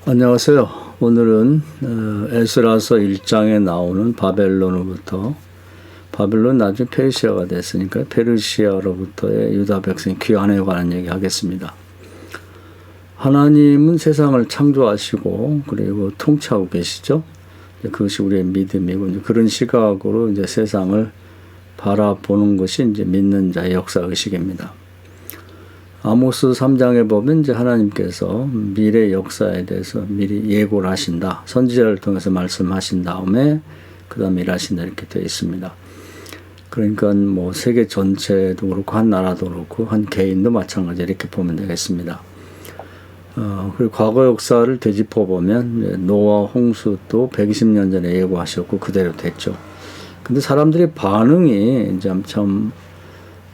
안녕하세요. 오늘은 에스라서 1장에 나오는 바벨론으로부터 바벨론 나중에 페르시아가 됐으니까 페르시아로부터의 유다 백성이 귀환에 관한 얘기 하겠습니다. 하나님은 세상을 창조하시고 그리고 통치하고 계시죠. 그것이 우리의 믿음이고 이제 그런 시각으로 이제 세상을 바라보는 것이 이제 믿는 자의 역사 의식입니다. 아모스 3장에 보면 이제 하나님께서 미래 역사에 대해서 미리 예고를 하신다. 선지자를 통해서 말씀하신 다음에 그 다음에 일하신다 이렇게 되어 있습니다. 그러니까 뭐 세계 전체도 그렇고 한 나라도 그렇고 한 개인도 마찬가지 이렇게 보면 되겠습니다. 그리고 과거 역사를 되짚어 보면 노아 홍수도 120년 전에 예고하셨고 그대로 됐죠. 근데 사람들의 반응이 이제 참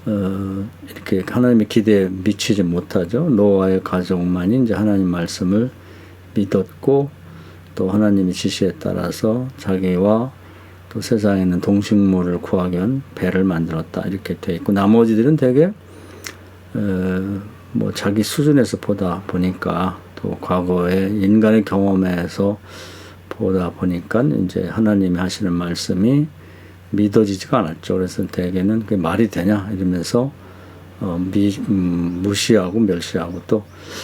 이렇게 하나님의 기대에 미치지 못하죠. 노아의 가족만이 이제 하나님 말씀을 믿었고 또 하나님의 지시에 따라서 자기와 또 세상에 있는 동식물을 구하기 위한 배를 만들었다 이렇게 돼 있고 나머지들은 되게 뭐 자기 수준에서 보다 보니까 또 과거의 인간의 경험에서 보다 보니까 이제 하나님이 하시는 말씀이 믿어지지가 않았죠. 그래서 대개는 그게 말이 되냐 이러면서 무시하고 멸시하고 또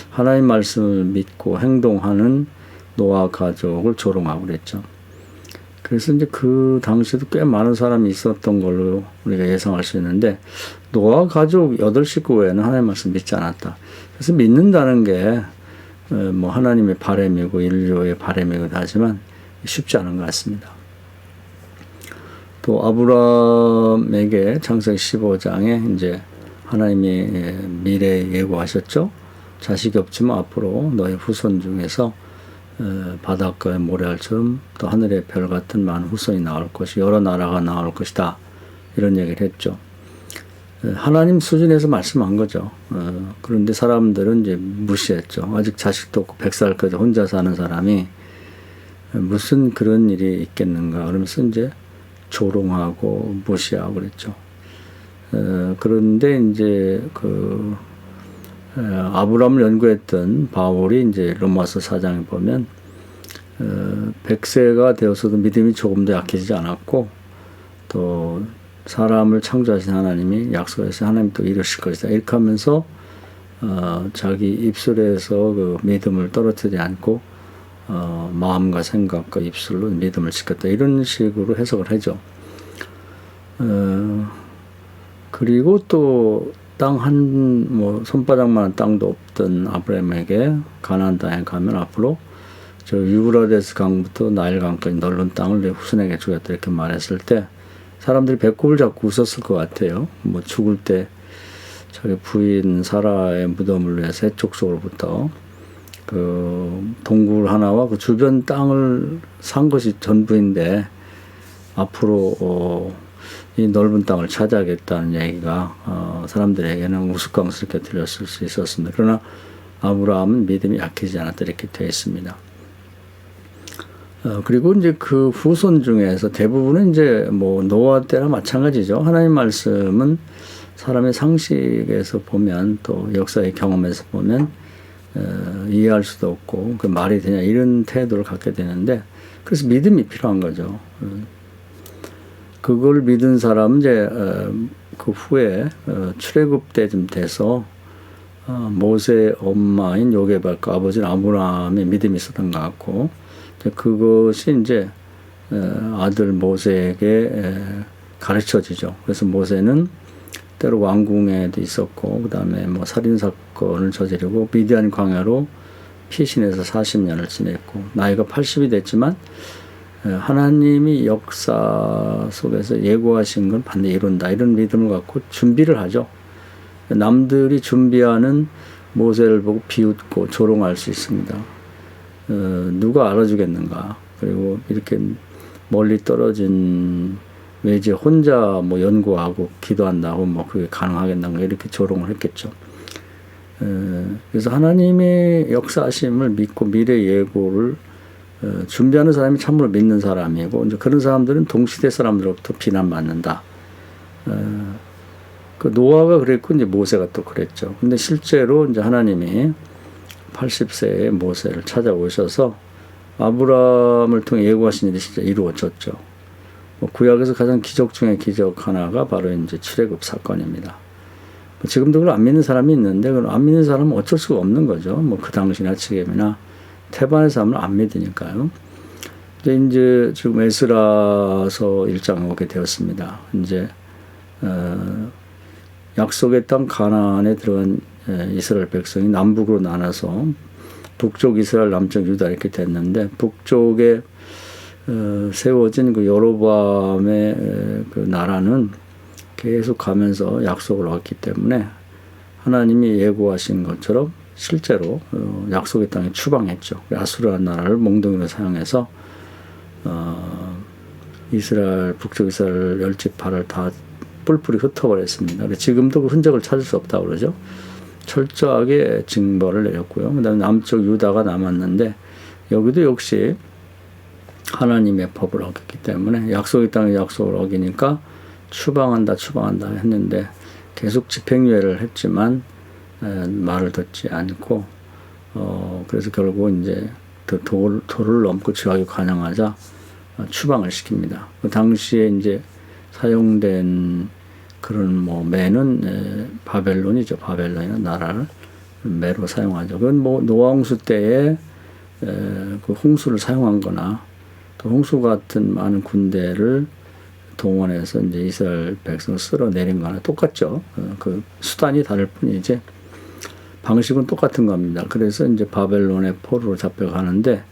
하나님 말씀을 믿고 행동하는 노아 가족을 조롱하고 그랬죠. 그래서 이제 그 당시에도 꽤 많은 사람이 있었던 걸로 우리가 예상할 수 있는데 노아 가족 8식구 외에는 하나님 말씀 믿지 않았다. 그래서 믿는다는 게 뭐 하나님의 바람이고 인류의 바람이기도 하지만 쉽지 않은 것 같습니다. 또 아브라함에게 창세기 15장에 이제 하나님이 미래에 예고하셨죠. 자식이 없지만 앞으로 너의 후손 중에서 바닷가의 모래알처럼 또 하늘의 별 같은 많은 후손이 나올 것이 여러 나라가 나올 것이다. 이런 얘기를 했죠. 하나님 수준에서 말씀한 거죠. 그런데 사람들은 이제 무시했죠. 아직 자식도 없고 100살까지 혼자 사는 사람이 무슨 그런 일이 있겠는가 그러면서 이제 조롱하고 무시하고 그랬죠. 그런데 이제 아브라함을 연구했던 바울이 이제 로마서 4장에 보면 100세가 되어서도 믿음이 조금도 약해지지 않았고 또 사람을 창조하신 하나님이 약속해서 하나님 또 이루실 것이다 이렇게 하면서 자기 입술에서 그 믿음을 떨어뜨리지 않고 마음과 생각과 입술로 믿음을 지켰다 이런 식으로 해석을 하죠. 그리고 또 땅 뭐 손바닥만한 땅도 없던 아브라함에게 가나안 땅에 가면 앞으로 저 유브라데스 강부터 나일 강까지 넓은 땅을 내 후손에게 주겠다 이렇게 말했을 때 사람들이 배꼽을 잡고 웃었을 것 같아요. 뭐 죽을 때 자기 부인 사라의 무덤을 위해서 해쪽 속으로부터 그 동굴 하나와 그 주변 땅을 산 것이 전부인데 앞으로 이 넓은 땅을 차지하겠다는 얘기가 사람들에게는 우스꽝스럽게 들렸을 수 있었습니다. 그러나 아브라함은 믿음이 약해지지 않았다 이렇게 되어 있습니다. 그리고 이제 그 후손 중에서 대부분은 이제 뭐 노아 때나 마찬가지죠. 하나님 말씀은 사람의 상식에서 보면 또 역사의 경험에서 보면 이해할 수도 없고 그 말이 되냐 이런 태도를 갖게 되는데 그래서 믿음이 필요한 거죠. 그걸 믿은 사람은 이제 그 후에 출애굽 때쯤 돼서 모세의 엄마인 요게벳과 아버지는 아브라함의 믿음이 있었던 것 같고 그것이 이제 아들 모세에게 가르쳐지죠. 그래서 모세는 때로 왕궁에도 있었고 그 다음에 뭐 살인사건을 저지르고 미디안 광야로 피신해서 40년을 지냈고 나이가 80이 됐지만 하나님이 역사 속에서 예고하신 건 반드시 이룬다 이런 믿음을 갖고 준비를 하죠. 남들이 준비하는 모세를 보고 비웃고 조롱할 수 있습니다. 누가 알아주겠는가. 그리고 이렇게 멀리 떨어진 외지에 혼자 뭐 연구하고 기도한다고 뭐 그게 가능하겠는가 이렇게 조롱을 했겠죠. 그래서 하나님의 역사하심을 믿고 미래 예고를 준비하는 사람이 참으로 믿는 사람이고 이제 그런 사람들은 동시대 사람들로부터 비난받는다. 그 노아가 그랬고 이제 모세가 또 그랬죠. 근데 실제로 이제 하나님이 80세의 모세를 찾아오셔서 아브라함을 통해 예고하신 일이 진짜 이루어졌죠. 구약에서 가장 기적 중의 기적 하나가 바로 이제 출애굽 사건입니다. 지금도 그걸 안 믿는 사람이 있는데 그걸 안 믿는 사람은 어쩔 수가 없는 거죠. 그 당시나 지금이나 태반의 사람은 안 믿으니까요. 이제 지금 에스라서 1장 오게 되었습니다. 이제 약속의 땅 가나안에 들어간 이스라엘 백성이 남북으로 나눠서 북쪽 이스라엘, 남쪽 유다 이렇게 됐는데 북쪽에 세워진 그 여로보암의 그 나라는 계속 가면서 약속을 얻기 때문에 하나님이 예고하신 것처럼 실제로 약속의 땅에 추방했죠. 아수르한 나라를 몽둥이로 사용해서 이스라엘 북쪽 이스라엘 10지파를 다 뿔뿔이 흩어버렸습니다. 지금도 그 흔적을 찾을 수 없다고 그러죠. 철저하게 징벌을 내렸고요. 그다음에 남쪽 유다가 남았는데 여기도 역시 하나님의 법을 어겼기 때문에 약속의 땅에 약속을 어기니까 추방한다 했는데 계속 집행유예를 했지만 말을 듣지 않고 그래서 결국 이제 도를 넘고 지하에 관영하자 추방을 시킵니다. 그 당시에 이제 사용된 그런 매는 바벨론이죠. 바벨론이라는 나라를 매로 사용하죠. 그건 노아홍수 때에 그 홍수를 사용한거나 또 홍수 같은 많은 군대를 동원해서 이제 이스라엘 백성을 쓸어내린 거나 똑같죠. 그 수단이 다를 뿐이지 방식은 똑같은 겁니다. 그래서 이제 바벨론의 포로로 잡혀가는데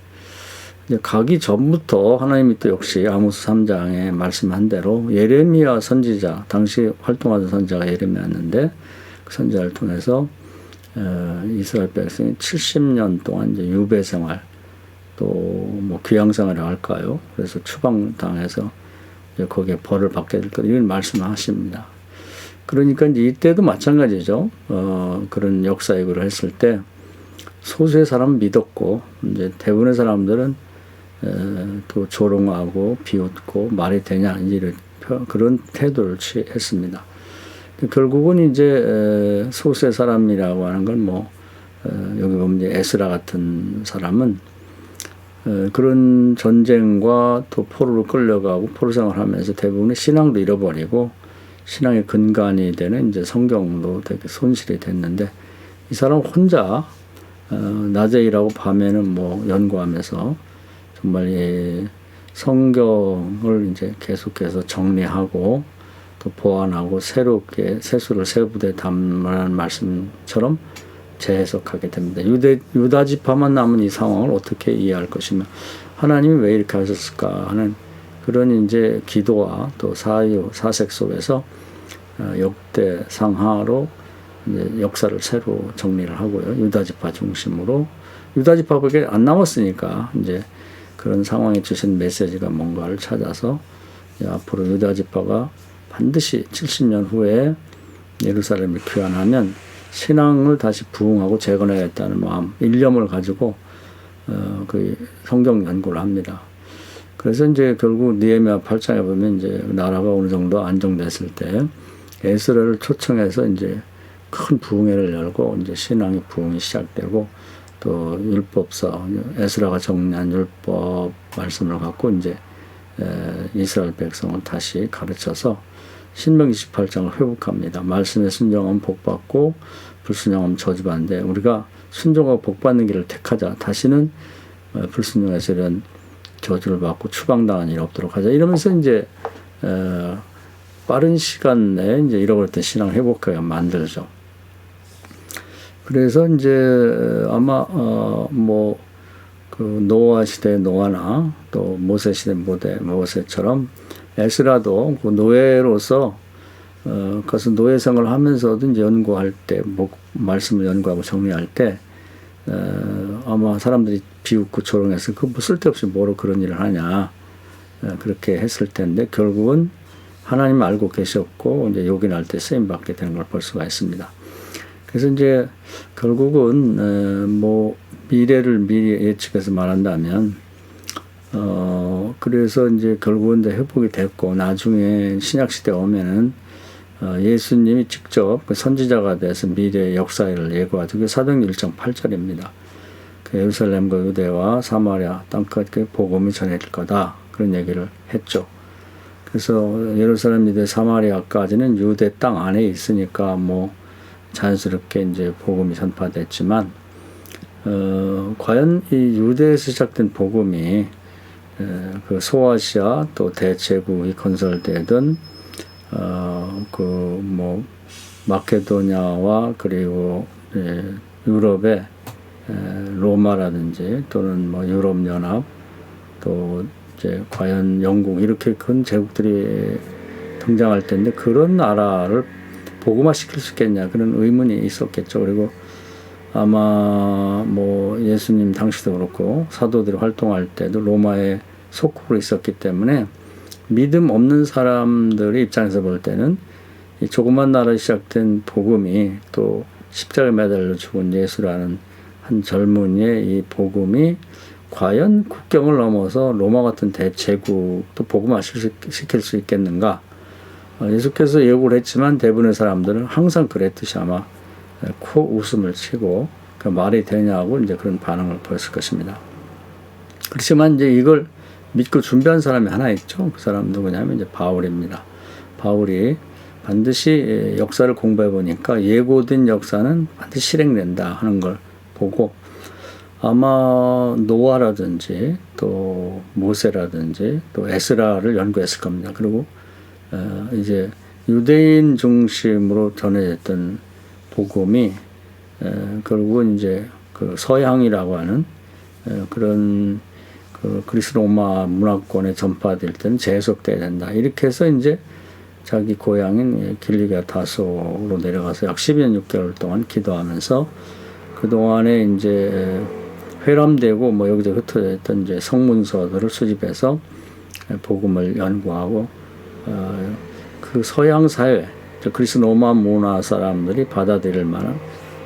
이제 가기 전부터 하나님이 또 역시 아모스 3장에 말씀한 대로 예레미야 선지자, 당시 활동하던 선지자가 예레미야였는데 그 선지자를 통해서 이스라엘 백성이 70년 동안 이제 유배 생활 또 귀양 생활을 할까요? 그래서 추방당해서 이제 거기에 벌을 받게 될 거다 이런 말씀을 하십니다. 그러니까 이제 이때도 마찬가지죠. 그런 역사회고를 했을 때 소수의 사람은 믿었고 이제 대부분의 사람들은 또 조롱하고 비웃고 말이 되냐 이런 그런 태도를 취했습니다. 결국은 이제 소수의 사람이라고 하는 건 여기 보면 이제 에스라 같은 사람은 그런 전쟁과 또 포로로 끌려가고 포로 생활하면서 대부분의 신앙도 잃어버리고 신앙의 근간이 되는 이제 성경도 되게 손실이 됐는데 이 사람 혼자 낮에 일하고 밤에는 연구하면서 정말 이 성경을 이제 계속해서 정리하고 또 보완하고 새롭게 새수를 새 부대에 담으라는 말씀처럼 재해석하게 됩니다. 유다 지파만 남은 이 상황을 어떻게 이해할 것이며 하나님이 왜 이렇게 하셨을까 하는 그런 이제 기도와 또 사색 속에서 역대 상하로 이제 역사를 새로 정리를 하고요. 유다 지파 중심으로 유다 지파밖에 안 남았으니까 이제 그런 상황에 주신 메시지가 뭔가를 찾아서 앞으로 유다 지파가 반드시 70년 후에 예루살렘을 귀환하면 신앙을 다시 부흥하고 재건해야겠다는 마음, 일념을 가지고 그 성경 연구를 합니다. 그래서 이제 결국 느헤미야 8장에 보면 이제 나라가 어느 정도 안정됐을 때 에스라를 초청해서 이제 큰 부흥회를 열고 이제 신앙의 부흥이 시작되고 또 율법서 에스라가 정리한 율법 말씀을 갖고 이제 이스라엘 백성을 다시 가르쳐서 신명기 18장을 회복합니다. 말씀에 순종하면 복받고 불순종하면 저주받는데 우리가 순종하고 복받는 길을 택하자. 다시는 불순종해서 이런 저주를 받고 추방당한 일이 없도록 하자. 이러면서 이제 빠른 시간 내에 이제 잃어버렸던 신앙을 회복하게 만들죠. 그래서 이제 아마 그 노아 시대 노아나 또 모세 시대 모세처럼 에스라도 그 노예로서 그것은 노예 생활을 하면서도 이제 연구할 때 말씀을 연구하고 정리할 때 아마 사람들이 비웃고 조롱해서 그 쓸데없이 뭐로 그런 일을 하냐 그렇게 했을 텐데 결국은 하나님 알고 계셨고 이제 요긴할 때 쓰임 받게 되는 걸 볼 수가 있습니다. 그래서 이제 결국은 미래를 미리 예측해서 말한다면 그래서 이제 결국은 이제 회복이 됐고 나중에 신약 시대 오면은 예수님이 직접 그 선지자가 돼서 미래의 역사를 예고하죠. 그게 사도행전 1장 8절입니다. 그 예루살렘과 유대와 사마리아 땅까지 복음이 전해질 거다. 그런 얘기를 했죠. 그래서 예루살렘, 유대, 사마리아까지는 유대 땅 안에 있으니까 뭐 자연스럽게 이제 복음이 전파됐지만, 과연 이 유대에서 시작된 복음이 그 소아시아 또 대제국이 건설되던 그 뭐 마케도냐와 그리고 유럽의 로마라든지 또는 뭐 유럽 연합 또 이제 과연 영국 이렇게 큰 제국들이 등장할 텐데 그런 나라를 복음화 시킬 수 있겠냐 그런 의문이 있었겠죠. 그리고 아마 뭐 예수님 당시도 그렇고 사도들이 활동할 때도 로마에 속국으로 있었기 때문에 믿음 없는 사람들의 입장에서 볼 때는 이 조그만 나라에 시작된 복음이 또 십자가에 매달려 죽은 예수라는 한 젊은이의 이 복음이 과연 국경을 넘어서 로마 같은 대제국도 복음화 시킬 수 있겠는가? 예수께서 예고를 했지만 대부분의 사람들은 항상 그랬듯이 아마 코 웃음을 치고 그 말이 되냐고 이제 그런 반응을 보였을 것입니다. 그렇지만 이제 이걸 믿고 준비한 사람이 하나 있죠. 그 사람 누구냐면 이제 바울입니다. 바울이 반드시 역사를 공부해 보니까 예고된 역사는 반드시 실행된다 하는 걸 보고 아마 노아라든지 또 모세라든지 또 에스라를 연구했을 겁니다. 그리고 이제 유대인 중심으로 전해졌던 복음이 결국은 이제 그 서양이라고 하는 그런 그 그리스 로마 문화권에 전파될 때는 재해석돼야 된다. 이렇게 해서 이제 자기 고향인 길리기아 다소로 내려가서 약 12년 6개월 동안 기도하면서 그 동안에 이제 회람되고 뭐 여기저기 흩어져 있던 이제 성문서들을 수집해서 복음을 연구하고 그 서양 사회, 그리스 로마 문화 사람들이 받아들일 만한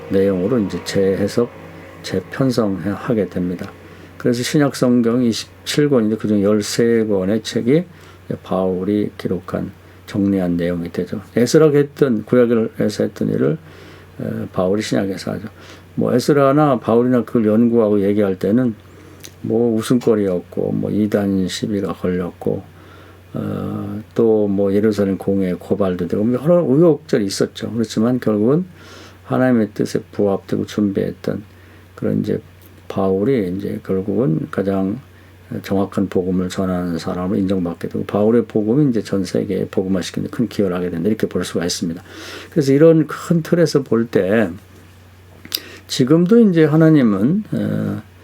내용으로 이제 재해석, 재편성하게 됩니다. 그래서 신약 성경 27권인데 그중 13권의 책이 바울이 기록한 정리한 내용이 되죠. 에스라가 했던 구약에서 했던 일을 바울이 신약에서 하죠. 뭐 에스라나 바울이나 그걸 연구하고 얘기할 때는 뭐 웃음거리였고 뭐 이단 시비가 걸렸고 또 뭐 예루살렘 공회에 고발도 되고 여러 우여곡절이 있었죠. 그렇지만 결국은 하나님의 뜻에 부합되고 준비했던 그런 이제 바울이 이제 결국은 가장 정확한 복음을 전하는 사람으로 인정받게 되고 바울의 복음이 이제 전 세계에 복음화시키는 큰 기여를 하게 된다 이렇게 볼 수가 있습니다. 그래서 이런 큰 틀에서 볼 때 지금도 이제 하나님은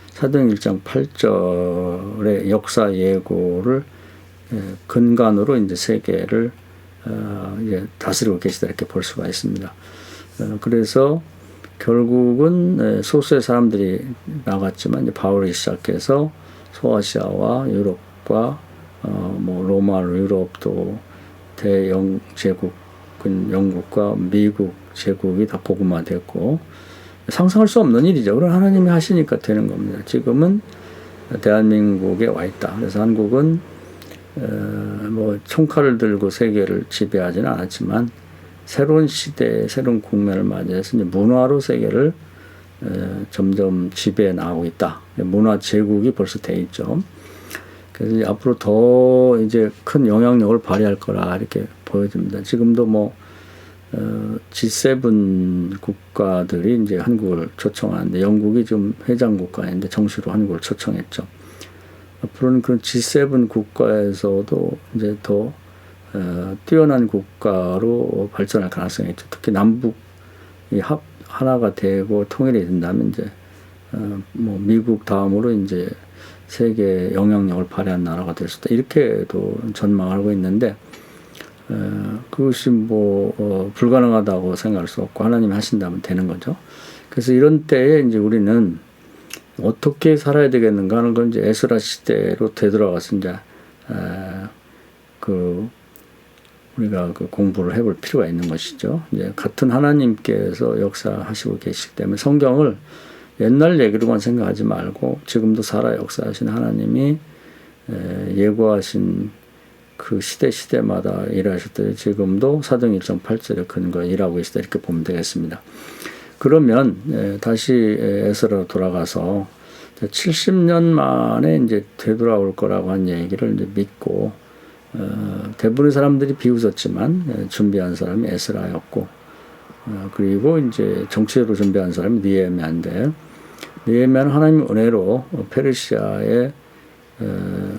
사도행 1장 8절의 역사 예고를 근간으로 이제 세계를 이제 다스리고 계시다 이렇게 볼 수가 있습니다. 그래서 결국은 소수의 사람들이 나갔지만 이제 바울이 시작해서 소아시아와 유럽과 뭐 로마, 유럽 또 대영 제국은 영국과 미국 제국이 다 복음화됐고 상상할 수 없는 일이죠. 그럼 하나님이 하시니까 되는 겁니다. 지금은 대한민국에 와 있다. 그래서 한국은 뭐 총칼을 들고 세계를 지배하지는 않았지만 새로운 시대, 새로운 국면을 맞이해서 이제 문화로 세계를 점점 지배해 나가고 있다. 문화 제국이 벌써 돼 있죠. 그래서 앞으로 더 이제 큰 영향력을 발휘할 거라 이렇게 보여집니다. 지금도 뭐 G7 국가들이 이제 한국을 초청하는데 영국이 좀 회장 국가인데 정식으로 한국을 초청했죠. 앞으로는 그런 G7 국가에서도 이제 더 뛰어난 국가로 발전할 가능성이 있죠. 특히 남북이 하나가 되고 통일이 된다면 이제 뭐 미국 다음으로 이제 세계 영향력을 발휘한 나라가 될 수 있다. 이렇게도 전망하고 있는데 그것이 뭐 불가능하다고 생각할 수 없고 하나님이 하신다면 되는 거죠. 그래서 이런 때에 이제 우리는 어떻게 살아야 되겠는가 하는 건 이제 에스라 시대로 되돌아가서 이제 우리가 그 공부를 해볼 필요가 있는 것이죠. 이제 같은 하나님께서 역사하시고 계시기 때문에 성경을 옛날 얘기로만 생각하지 말고 지금도 살아 역사하신 하나님이 예고하신 그 시대마다 일하셨더니 지금도 사도행 1장 8절에 근거해 일하고 계시다 이렇게 보면 되겠습니다. 그러면 다시 에스라로 돌아가서 70년 만에 이제 되돌아올 거라고 한 얘기를 이제 믿고, 대부분의 사람들이 비웃었지만 준비한 사람이 에스라였고, 그리고 이제 정치적으로 준비한 사람이 느헤미야인데, 느헤미야는 하나님의 은혜로 페르시아의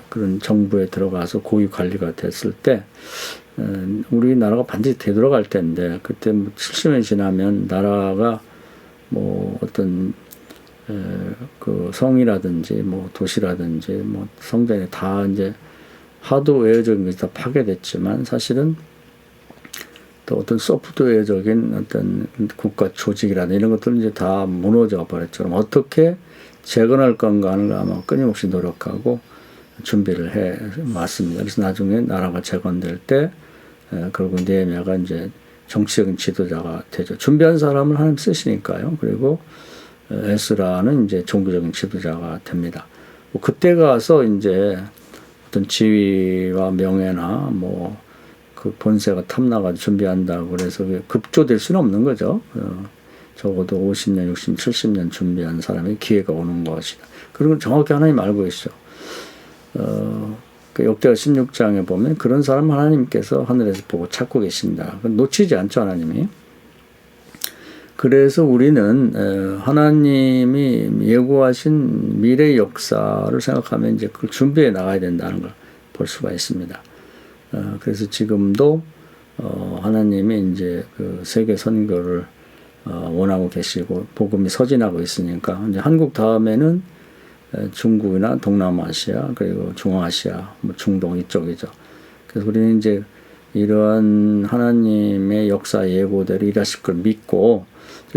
그런 정부에 들어가서 고위 관리가 됐을 때, 우리나라가 반드시 되돌아갈 텐데, 그때 뭐 70년이 지나면 나라가 뭐 어떤 그 성이라든지 뭐 도시라든지 뭐 성전이 다 이제 하드웨어적인 것이 다 파괴됐지만, 사실은 또 어떤 소프트웨어적인 어떤 국가 조직이라든지 이런 것들은 이제 다 무너져 버렸죠. 그럼 어떻게 재건할 건가를 아마 끊임없이 노력하고 준비를 해 왔습니다. 그래서 나중에 나라가 재건될 때 결국 느헤미야가 이제 정치적인 지도자가 되죠. 준비한 사람을 하나님 쓰시니까요. 그리고 에스라는 이제 종교적인 지도자가 됩니다. 뭐 그때 가서 이제 어떤 지위와 명예나 뭐 그 본세가 탐나가지고 준비한다고 그래서 급조될 수는 없는 거죠. 적어도 50년, 60년, 70년 준비한 사람의 기회가 오는 것이다. 그런 걸 정확히 하나님 알고 계시죠. 그 역대하 16장에 보면 그런 사람 하나님께서 하늘에서 보고 찾고 계신다. 놓치지 않죠, 하나님이. 그래서 우리는 하나님이 예고하신 미래 역사를 생각하면 이제 그걸 준비해 나가야 된다는 걸 볼 수가 있습니다. 그래서 지금도 하나님이 이제 그 세계 선교를 원하고 계시고 복음이 서진하고 있으니까 이제 한국 다음에는 중국이나 동남아시아 그리고 중앙아시아, 뭐 중동 이쪽이죠. 그래서 우리는 이제 이러한 하나님의 역사 예고대로 일하실 걸 믿고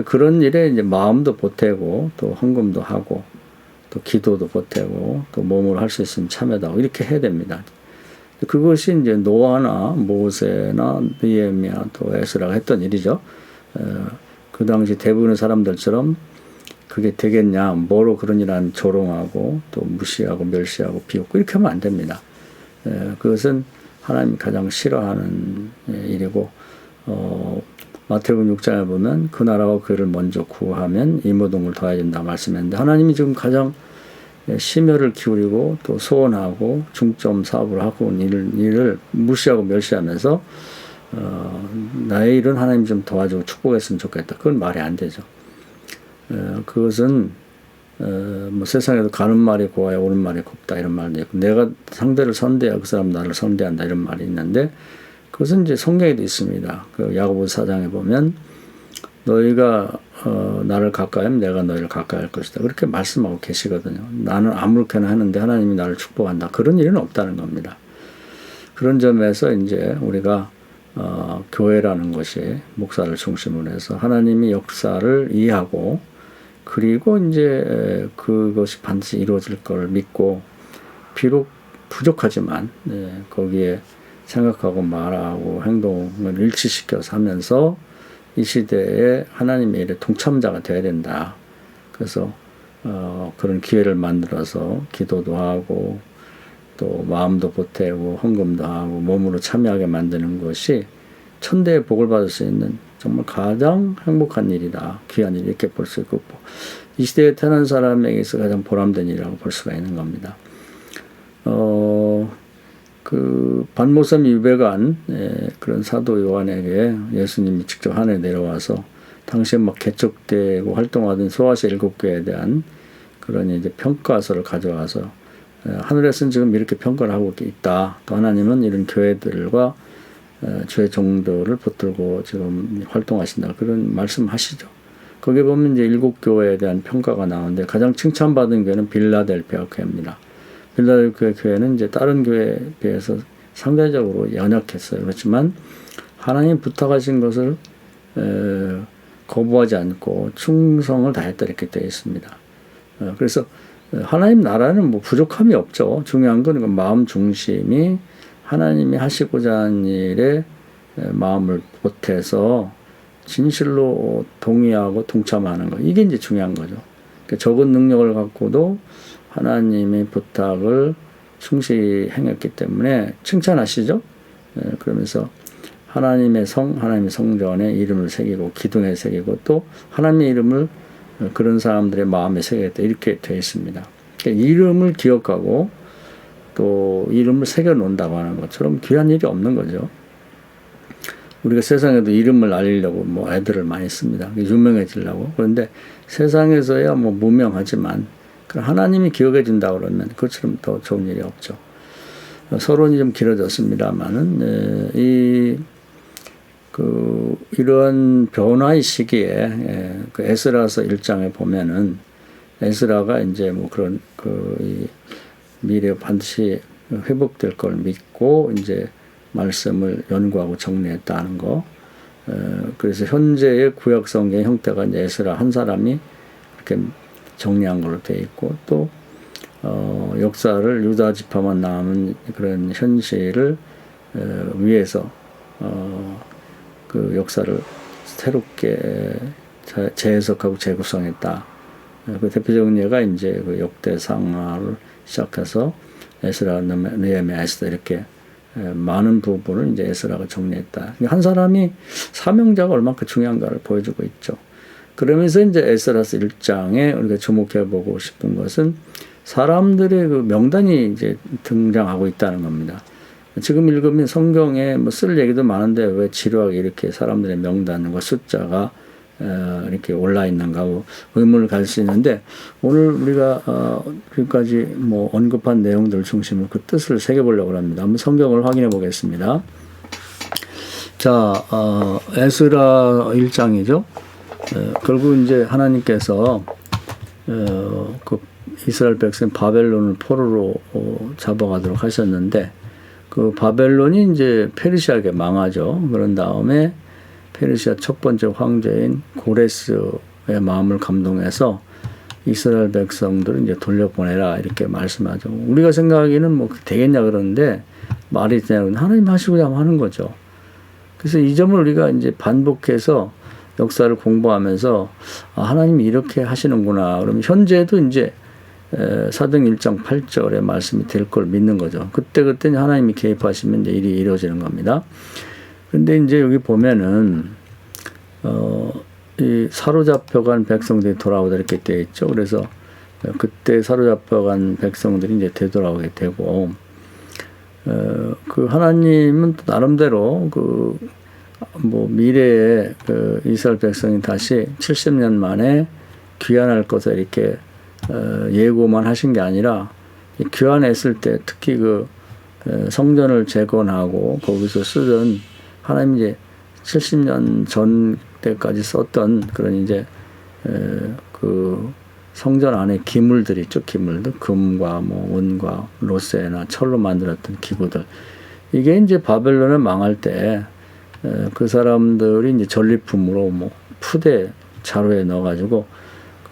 그런 일에 이제 마음도 보태고 또 헌금도 하고 또 기도도 보태고 또 몸으로 할 수 있으면 참여도 하고 이렇게 해야 됩니다. 그것이 이제 노아나 모세나 느헤미야 또 에스라가 했던 일이죠. 그 당시 대부분의 사람들처럼 그게 되겠냐, 뭐로 그런 일은 조롱하고 또 무시하고 멸시하고 비웃고 이렇게 하면 안 됩니다. 그것은 하나님이 가장 싫어하는 일이고, 마태복음 6장에 보면 그 나라와 그를 먼저 구하면 이 모든 걸 더해야 된다 말씀했는데, 하나님이 지금 가장 심혈을 기울이고 또 소원하고 중점 사업을 하고 온 일을 무시하고 멸시하면서 나의 일은 하나님 좀 도와주고 축복했으면 좋겠다. 그건 말이 안 되죠. 그것은 뭐 세상에도 가는 말이 고와야 오는 말이 곱다 이런 말도 있고, 내가 상대를 선대해야 그 사람 나를 선대한다 이런 말이 있는데, 그것은 이제 성경에도 있습니다. 그 야고보서 4장에 보면 너희가 나를 가까이 하면 내가 너희를 가까이 할 것이다. 그렇게 말씀하고 계시거든요. 나는 아무렇게나 하는데 하나님이 나를 축복한다. 그런 일은 없다는 겁니다. 그런 점에서 이제 우리가 교회라는 것이 목사를 중심으로 해서 하나님의 역사를 이해하고, 그리고 이제 그것이 반드시 이루어질 걸 믿고, 비록 부족하지만 거기에 생각하고 말하고 행동을 일치시켜서 하면서 이 시대에 하나님의 일에 동참자가 되어야 된다. 그래서 그런 기회를 만들어서 기도도 하고 또 마음도 보태고 헌금도 하고 몸으로 참여하게 만드는 것이 천대의 복을 받을 수 있는 정말 가장 행복한 일이다. 귀한 일 이렇게 볼 수 있고, 이 시대에 태어난 사람에게서 가장 보람된 일이라고 볼 수가 있는 겁니다. 그 반모섬 유배간 그런 사도 요한에게 예수님이 직접 하늘에 내려와서 당시에 막 개척되고 활동하던 소아시아 7교회에 대한 그런 이제 평가서를 가져와서 하늘에서는 지금 이렇게 평가를 하고 있다. 또 하나님은 이런 교회들과 주의 종들을 붙들고 지금 활동하신다. 그런 말씀하시죠. 거기에 보면 이제 7교회에 대한 평가가 나오는데 가장 칭찬받은 교회는 빌라델피아 교회입니다. 빌라델피아 교회는 이제 다른 교회에 비해서 상대적으로 연약했어요. 그렇지만 하나님 부탁하신 것을 거부하지 않고 충성을 다했다 이렇게 되어 있습니다. 그래서 하나님 나라는 뭐 부족함이 없죠. 중요한 건 마음 중심이 하나님이 하시고자 하는 일에 마음을 보태서 진실로 동의하고 동참하는 거, 이게 이제 중요한 거죠. 그러니까 적은 능력을 갖고도 하나님의 부탁을 충실히 행했기 때문에 칭찬하시죠. 그러면서 하나님의 성전에 이름을 새기고 기둥에 새기고 또 하나님의 이름을 그런 사람들의 마음에 새겼다 이렇게 되어 있습니다. 그러니까 이름을 기억하고 또 이름을 새겨 놓는다고 하는 것처럼 귀한 일이 없는 거죠. 우리가 세상에도 이름을 알리려고 뭐 애들을 많이 씁니다. 유명해지려고. 그런데 세상에서야 뭐 무명하지만 하나님이 기억해 준다 그러면 그것처럼 더 좋은 일이 없죠. 서론이 좀 길어졌습니다만은 이러한 변화의 시기에 그 에스라서 1장에 보면은 에스라가 이제 뭐 그런 이 미래 반드시 회복될 걸 믿고 이제 말씀을 연구하고 정리했다는 거. 그래서 현재의 구약 성경의 형태가 이제 에스라 한 사람이 이렇게 정리한 걸로 되어 있고 또 역사를 유다 지파만 남은 그런 현실을 위해서 그 역사를 새롭게 재해석하고 재구성했다. 그 대표적인 예가 이제 그 역대상하를 시작해서 에스라, 느헤미야, 에스더 이렇게 많은 부분을 이제 에스라가 정리했다. 한 사람이 사명자가 얼마나 중요한가를 보여주고 있죠. 그러면서 이제 에스라서 1장에 우리가 주목해 보고 싶은 것은 사람들의 그 명단이 이제 등장하고 있다는 겁니다. 지금 읽으면 성경에 뭐 쓸 얘기도 많은데 왜 지루하게 이렇게 사람들의 명단과 숫자가 이렇게 올라 있는가 하고 의문을 가질 수 있는데 오늘 우리가 지금까지 뭐 언급한 내용들 중심으로 그 뜻을 새겨보려고 합니다. 한번 성경을 확인해 보겠습니다. 자, 에스라 1장이죠. 결국 이제 하나님께서 그 이스라엘 백성 바벨론을 포로로 잡아가도록 하셨는데 그 바벨론이 이제 페르시아에게 망하죠. 그런 다음에 페르시아 첫 번째 황제인 고레스의 마음을 감동해서 이스라엘 백성들을 이제 돌려보내라 이렇게 말씀하죠. 우리가 생각하기에는 뭐 되겠냐 그러는데 말이 되냐 하나님 하시고자 하는 거죠. 그래서 이 점을 우리가 이제 반복해서 역사를 공부하면서 하나님이 이렇게 하시는구나. 그러면 현재도 이제 사도행 1장 8절의 말씀이 될 걸 믿는 거죠. 그때 하나님이 개입하시면 이제 일이 이루어지는 겁니다. 근데 이제 여기 보면은 이 사로잡혀간 백성들이 돌아오다 이렇게 되어 있죠. 그래서 그때 사로잡혀간 백성들이 이제 되돌아오게 되고 그 하나님은 또 나름대로 그 뭐 미래에 그 이스라엘 백성이 다시 70년 만에 귀환할 것을 이렇게 예고만 하신 게 아니라 귀환했을 때 특히 그 성전을 재건하고 거기서 쓰던 하나님 이제 70년 전 때까지 썼던 그런 이제 그 성전 안에 기물들 있죠. 기물들 금과 뭐 은과 로세나 철로 만들었던 기구들 이게 이제 바벨론을 망할 때 그 사람들이 이제 전리품으로 뭐 푸대 자루에 넣어가지고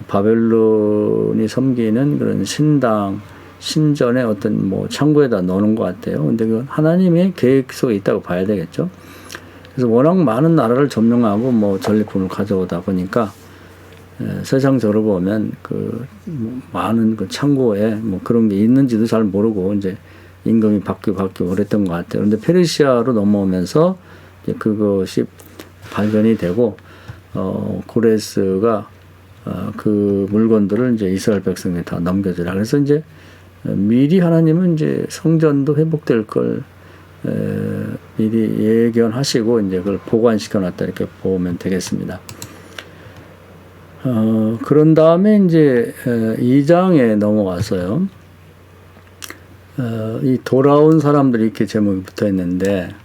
바벨론이 섬기는 그런 신당, 신전의 어떤 뭐 창고에다 넣는 것 같아요. 근데 그 하나님의 계획 속에 있다고 봐야 되겠죠. 그래서 워낙 많은 나라를 점령하고 뭐 전리품을 가져오다 보니까 세상적으로 보면 그 많은 그 창고에 뭐 그런 게 있는지도 잘 모르고 이제 임금이 바뀌고 그랬던 것 같아요. 그런데 페르시아로 넘어오면서 이제 그것이 발견이 되고 고레스가 그 물건들을 이제 이스라엘 백성에 다 넘겨주라. 그래서 이제 미리 하나님은 이제 성전도 회복될 걸 미리 예견하시고 이제 그걸 보관시켜 놨다 이렇게 보면 되겠습니다. 그런 다음에 이제 2장에 넘어가서요. 이 돌아온 사람들이 이렇게 제목이 붙어 있는데,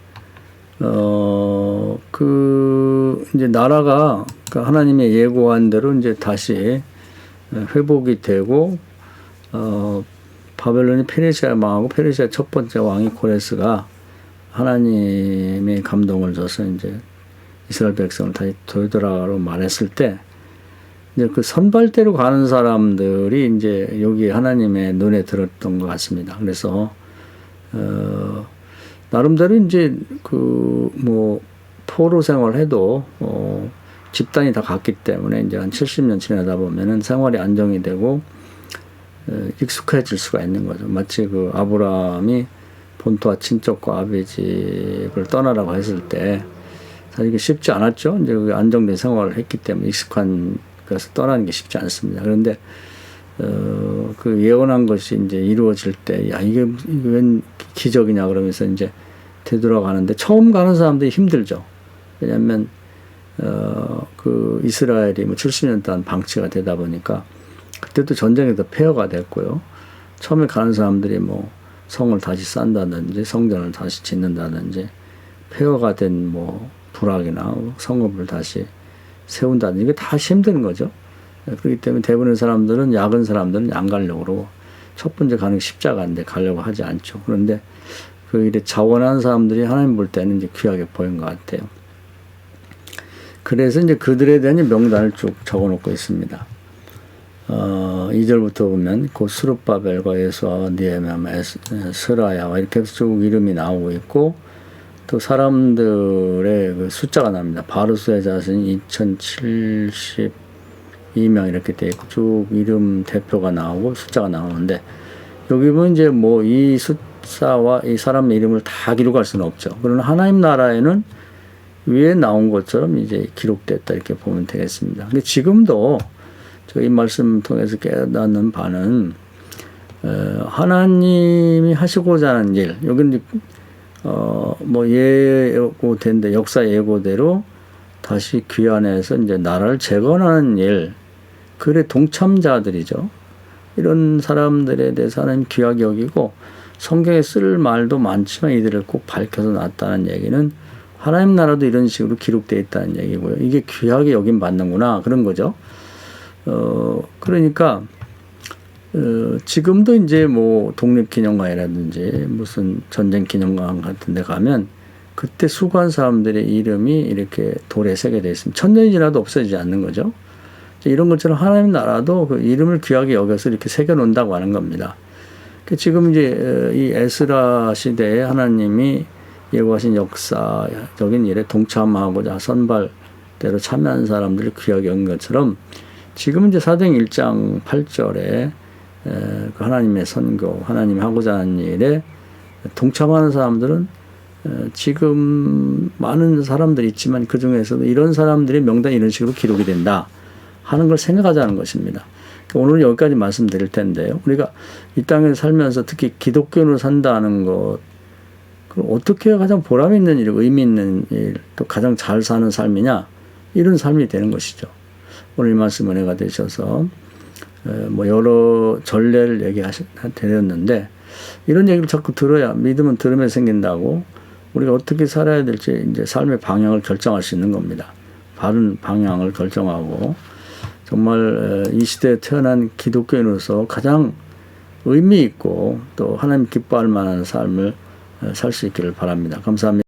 그 이제 나라가 그러니까 하나님의 예고한 대로 이제 다시 회복이 되고, 바벨론이 페르시아 망하고 페르시아 첫 번째 왕이 고레스가 하나님의 감동을 줘서 이제 이스라엘 백성을 다시 되돌아가라고 말했을 때, 이제 그 선발대로 가는 사람들이 이제 여기 하나님의 눈에 들었던 것 같습니다. 그래서 나름대로 이제 그 뭐 포로 생활해도 집단이 다 갔기 때문에 이제 한 70년 지나다 보면은 생활이 안정이 되고 익숙해질 수가 있는 거죠. 마치 그 아브라함이 본토와 친척과 아비 집을 떠나라고 했을 때 사실 이게 쉽지 않았죠. 이제 안정된 생활을 했기 때문에 익숙한 그래서 떠나는 게 쉽지 않습니다. 그런데 그 예언한 것이 이제 이루어질 때, 야, 이게 웬 기적이냐 그러면서 이제 되돌아가는데, 처음 가는 사람들이 힘들죠. 왜냐하면 그 이스라엘이 뭐 70년 동안 방치가 되다 보니까, 그때도 전쟁에서 폐허가 됐고요. 처음에 가는 사람들이 뭐 성을 다시 쌓는다든지 성전을 다시 짓는다든지 폐허가 된 뭐 부락이나 성읍을 다시 세운다든지, 이게 다 힘든 거죠. 그렇기 때문에 대부분의 사람들은, 야근 사람들은 안 가려고 그러고, 첫 번째 가는 게 십자가인데 가려고 하지 않죠. 그런데 그 일에 자원하는 사람들이 하나님 볼 때는 이제 귀하게 보인 것 같아요. 그래서 이제 그들에 대한 명단을 쭉 적어 놓고 있습니다. 2절부터 보면 곧 스룹바벨과 예수와 느헤미야, 스라야와 이렇게 해서 쭉 이름이 나오고 있고, 또 사람들의 그 숫자가 납니다. 바르수의 자손이 2072명 이렇게 돼 있고, 쭉 이름 대표가 나오고 숫자가 나오는데, 여기 보면 이제 뭐 이 숫자와 이 사람의 이름을 다 기록할 수는 없죠. 그러나 하나님 나라에는 위에 나온 것처럼 이제 기록됐다 이렇게 보면 되겠습니다. 근데 지금도 저희 말씀 통해서 깨닫는 바는, 하나님이 하시고자 하는 일, 여기는 뭐 예고된데, 역사 예고대로 다시 귀환해서 이제 나라를 재건하는 일, 그의 동참자들이죠. 이런 사람들에 대해서 하나님 귀하게 여기고, 성경에 쓸 말도 많지만 이들을 꼭 밝혀서 놨다는 얘기는 하나님 나라도 이런 식으로 기록되어 있다는 얘기고요. 이게 귀하게 여긴 받는구나, 그런 거죠. 그러니까 지금도 이제 뭐 독립기념관이라든지 무슨 전쟁기념관 같은 데 가면 그때 수고한 사람들의 이름이 이렇게 돌에 새겨져 있습니다. 1000년이 지나도 없어지지 않는 거죠. 이런 것처럼 하나님 나라도 그 이름을 귀하게 여겨서 이렇게 새겨놓는다고 하는 겁니다. 지금 이제 이 에스라 시대에 하나님이 예고하신 역사적인 일에 동참하고자 선발대로 참여한 사람들을 귀하게 여긴 것처럼, 지금 이제 사도행 1장 8절에 그 하나님의 선교, 하나님이 하고자 하는 일에 동참하는 사람들은 지금 많은 사람들이 있지만 그 중에서도 이런 사람들의 명단이 이런 식으로 기록이 된다 하는 걸 생각하자는 것입니다. 오늘은 여기까지 말씀드릴 텐데요. 우리가 이 땅에 살면서 특히 기독교인으로 산다는 것, 어떻게 가장 보람 있는 일, 의미 있는 일, 또 가장 잘 사는 삶이냐, 이런 삶이 되는 것이죠. 오늘 이 말씀 은혜가 되셔서 뭐 여러 전례를 드렸는데, 이런 얘기를 자꾸 들어야, 믿음은 들으면 생긴다고, 우리가 어떻게 살아야 될지 이제 삶의 방향을 결정할 수 있는 겁니다. 바른 방향을 결정하고, 정말 이 시대에 태어난 기독교인으로서 가장 의미 있고 또 하나님 기뻐할 만한 삶을 살 수 있기를 바랍니다. 감사합니다.